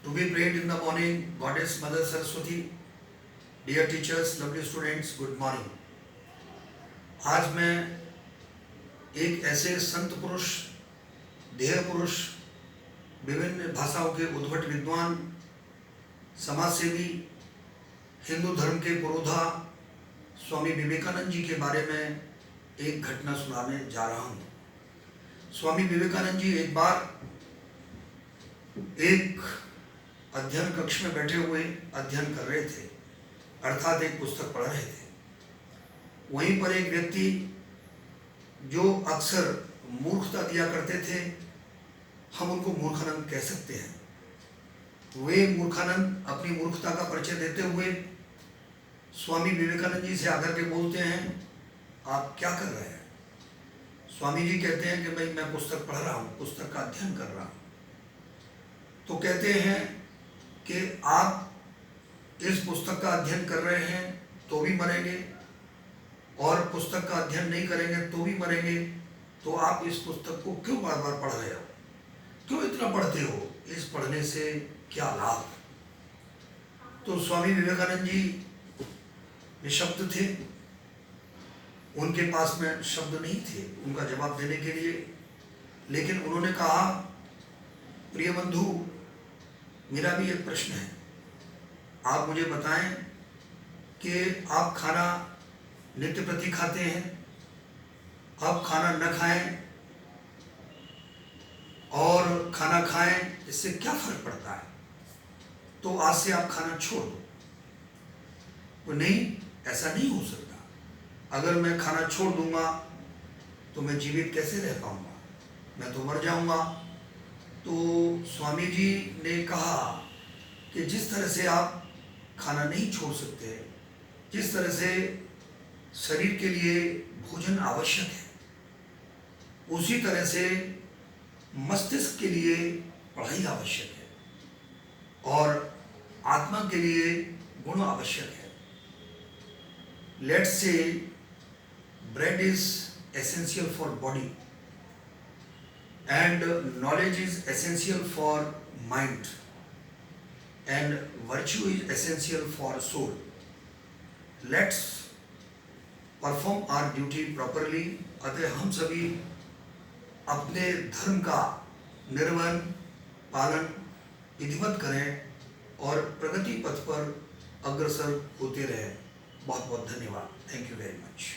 To be prayed in the morning, Goddess Mother Saraswati, dear teachers, lovely students, good morning. आज मैं एक ऐसे संत पुरुष, देह पुरुष, विभिन्न भाषाओं के उद्भट विद्वान, समाजसेवी, हिंदू धर्म के पुरोधा स्वामी विवेकानंद जी के बारे में एक घटना सुनाने जा रहा हूँ। स्वामी विवेकानंद जी एक बार एक अध्ययन कक्ष में बैठे हुए अध्ययन कर रहे थे, अर्थात एक पुस्तक पढ़ रहे थे। वहीं पर एक व्यक्ति जो अक्सर मूर्खता दिया करते थे, हम उनको मूर्खानंद कह सकते हैं, वे मूर्खानंद अपनी मूर्खता का परिचय देते हुए स्वामी विवेकानंद जी से आकर के बोलते हैं, आप क्या कर रहे हैं? स्वामी जी कहते हैं कि भाई मैं पुस्तक पढ़ रहा हूँ, पुस्तक का अध्ययन कर रहा हूँ। तो कहते हैं कि आप इस पुस्तक का अध्ययन कर रहे हैं तो भी मरेंगे, और पुस्तक का अध्ययन नहीं करेंगे तो भी मरेंगे, तो आप इस पुस्तक को क्यों बार बार पढ़ रहे हो? क्यों इतना पढ़ते हो? इस पढ़ने से क्या लाभ? तो स्वामी विवेकानंद जी निशब्द थे, उनके पास में शब्द नहीं थे उनका जवाब देने के लिए। लेकिन उन्होंने कहा, प्रिय बंधु, मेरा भी एक प्रश्न है। आप मुझे बताएं कि आप खाना नित्य प्रति खाते हैं, आप खाना न खाएं और खाना खाएं, इससे क्या फर्क पड़ता है? तो आज से आप खाना छोड़ दो। तो नहीं, ऐसा नहीं हो सकता। अगर मैं खाना छोड़ दूंगा तो मैं जीवित कैसे रह पाऊंगा? मैं तो मर जाऊंगा। तो स्वामी जी ने कहा कि जिस तरह से आप खाना नहीं छोड़ सकते, जिस तरह से शरीर के लिए भोजन आवश्यक है, उसी तरह से मस्तिष्क के लिए पढ़ाई आवश्यक है और आत्मा के लिए गुण आवश्यक है। Let's say bread is essential for body and knowledge is essential for mind and virtue is essential for soul. Let's perform our duty properly. अतः हम सभी अपने धर्म का निर्वहन पालन विधिवत करें और प्रगति पथ पर अग्रसर होते रहें। बहुत बहुत धन्यवाद। Thank you very much.